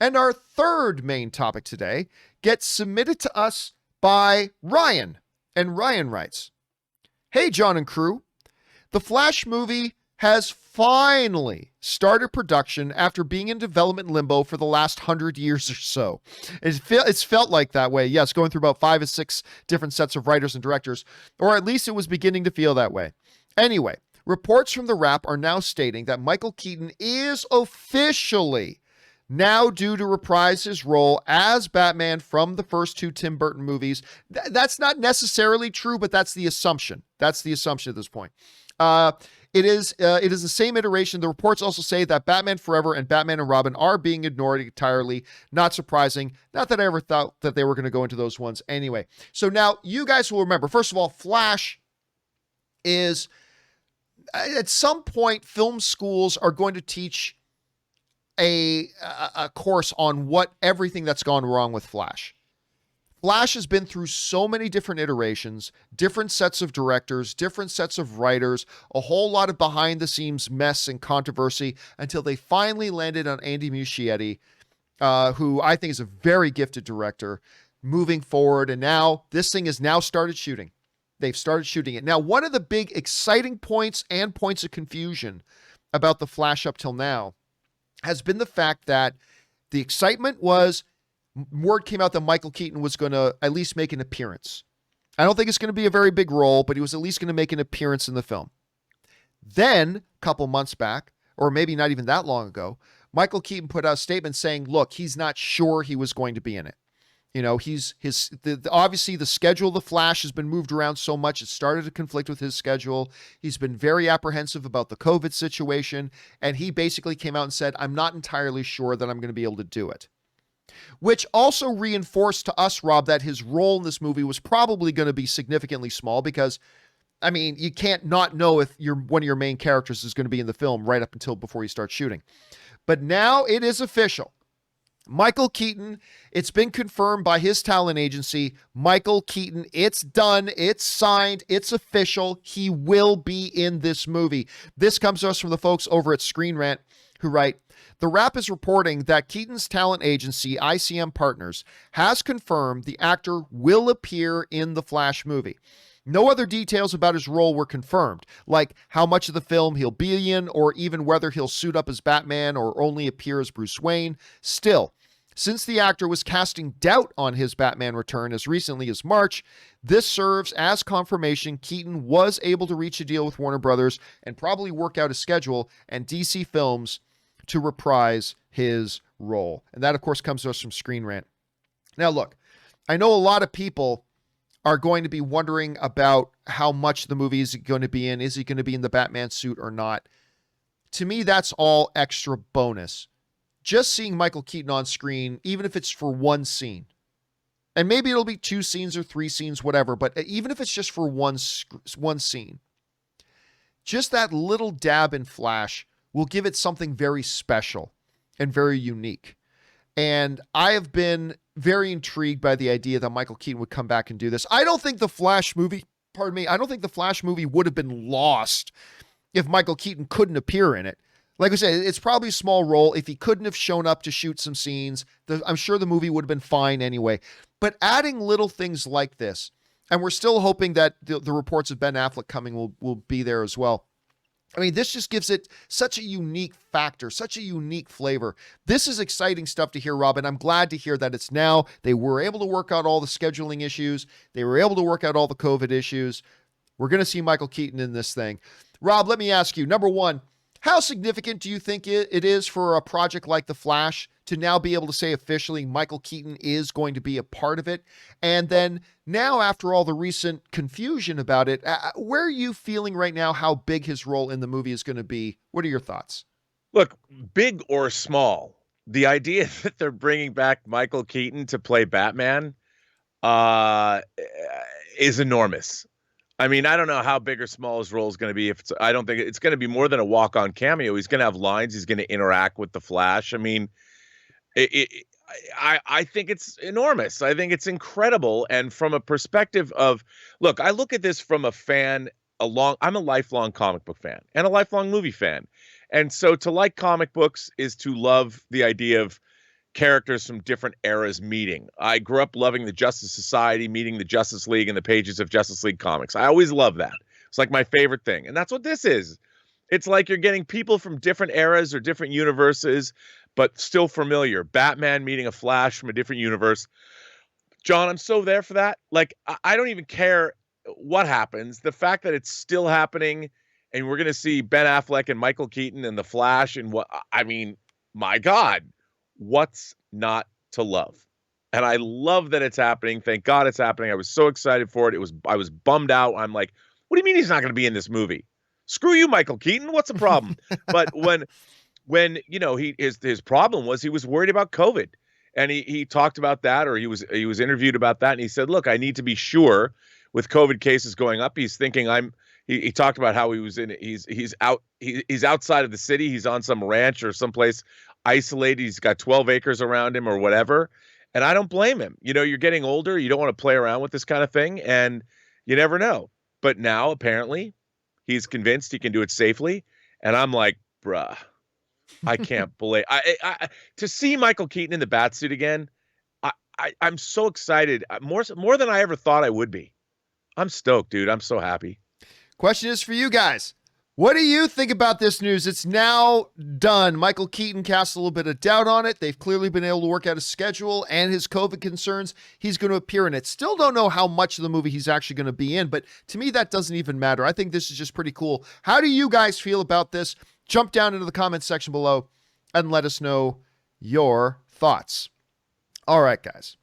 And our third main topic today gets submitted to us by Ryan. And Ryan writes, "Hey, John and crew. The Flash movie has finally started production after being in development limbo for the last 100 years or so. It's felt like that way. Yes, going through about 5 or 6 different sets of writers and directors, or at least it was beginning to feel that way. Anyway, reports from the Wrap are now stating that Michael Keaton is officially now due to reprise his role as Batman from the first 2 Tim Burton movies. That's not necessarily true, but that's the assumption. That's the assumption at this point. It is the same iteration. The reports also say that Batman Forever and Batman and Robin are being ignored entirely. Not surprising. Not that I ever thought that they were going to go into those ones anyway. So now you guys will remember, first of all, Flash is, at some point, film schools are going to teach a course on what everything that's gone wrong with Flash. Flash has been through so many different iterations, different sets of directors, different sets of writers, a whole lot of behind-the-scenes mess and controversy until they finally landed on Andy Muschietti, who I think is a very gifted director, moving forward. And now this thing has now started shooting. They've started shooting it. Now, one of the big exciting points and points of confusion about The Flash up till now has been the fact that the excitement was, word came out that Michael Keaton was going to at least make an appearance. I don't think it's going to be a very big role, but he was at least going to make an appearance in the film. Then, a couple months back, or maybe not even that long ago, Michael Keaton put out a statement saying, look, he's not sure he was going to be in it. You know, obviously the schedule of The Flash has been moved around so much, it started to conflict with his schedule. He's been very apprehensive about the COVID situation, and he basically came out and said, I'm not entirely sure that I'm going to be able to do it. Which also reinforced to us, Rob, that his role in this movie was probably going to be significantly small because, I mean, you can't not know if one of your main characters is going to be in the film right up until before you start shooting. But now it is official. Michael Keaton, it's been confirmed by his talent agency. Michael Keaton, it's done, it's signed, it's official. He will be in this movie. This comes to us from the folks over at Screen Rant who write, the Wrap is reporting that Keaton's talent agency, ICM Partners, has confirmed the actor will appear in the Flash movie. No other details about his role were confirmed, like how much of the film he'll be in, or even whether he'll suit up as Batman or only appear as Bruce Wayne. Still, since the actor was casting doubt on his Batman return as recently as March, this serves as confirmation Keaton was able to reach a deal with Warner Brothers and probably work out a schedule and DC Films to reprise his role. And that, of course, comes to us from Screen Rant. Now, look, I know a lot of people are going to be wondering about how much the movie is going to be in. Is he going to be in the Batman suit or not? To me, that's all extra bonus. Just seeing Michael Keaton on screen, even if it's for one scene, and maybe it'll be 2 scenes or 3 scenes, whatever, but even if it's just for one scene, just that little dab in Flash will give it something very special and very unique. And I have been very intrigued by the idea that Michael Keaton would come back and do this. I don't think the Flash movie would have been lost if Michael Keaton couldn't appear in it. Like I said, it's probably a small role. If he couldn't have shown up to shoot some scenes, I'm sure the movie would have been fine anyway. But adding little things like this, and we're still hoping that the reports of Ben Affleck coming will be there as well. I mean, this just gives it such a unique factor, such a unique flavor. This is exciting stuff to hear, Rob, and I'm glad to hear that it's now. They were able to work out all the scheduling issues. They were able to work out all the COVID issues. We're going to see Michael Keaton in this thing. Rob, let me ask you, number one, how significant do you think it is for a project like The Flash to now be able to say officially Michael Keaton is going to be a part of it? And then now, after all the recent confusion about it, where are you feeling right now how big his role in the movie is going to be? What are your thoughts? Look, big or small, the idea that they're bringing back Michael Keaton to play Batman is enormous. I mean, I don't know how big or small his role is going to be. I don't think it's going to be more than a walk-on cameo. He's going to have lines. He's going to interact with the Flash. I mean, I think it's enormous. I think it's incredible. And from a perspective of, look, I look at this from a fan. I'm a lifelong comic book fan and a lifelong movie fan. And so to like comic books is to love the idea of, characters from different eras meeting. I grew up loving the Justice Society meeting the Justice League in the pages of Justice League comics. I always loved that. It's like my favorite thing. And that's what this is. It's like you're getting people from different eras or different universes, but still familiar. Batman meeting a Flash from a different universe. John, I'm so there for that. Like, I don't even care what happens. The fact that it's still happening and we're going to see Ben Affleck and Michael Keaton and the Flash and my God, what's not to love? And I love that it's happening. Thank God it's happening. I was so excited for it. I was bummed out. I'm like, what do you mean he's not going to be in this movie? Screw you, Michael Keaton. What's the problem? But when his problem was he was worried about COVID, and he talked about that, or he was interviewed about that, and he said, look, I need to be sure with COVID cases going up. He's thinking he talked about how he's outside of the city. He's on some ranch or someplace isolated. He's got 12 acres around him or whatever. And I don't blame him. You're getting older. You don't want to play around with this kind of thing, and you never know. But now apparently he's convinced he can do it safely. And I'm like, bruh, I can't believe I to see Michael Keaton in the Batsuit again. I'm so excited, more than I ever thought I would be. I'm stoked, dude. I'm so happy. Question is for you guys. What do you think about this news? It's now done. Michael Keaton cast a little bit of doubt on it. They've clearly been able to work out a schedule and his COVID concerns. He's going to appear in it. Still don't know how much of the movie he's actually going to be in, but to me, that doesn't even matter. I think this is just pretty cool. How do you guys feel about this? Jump down into the comments section below and let us know your thoughts. All right, guys.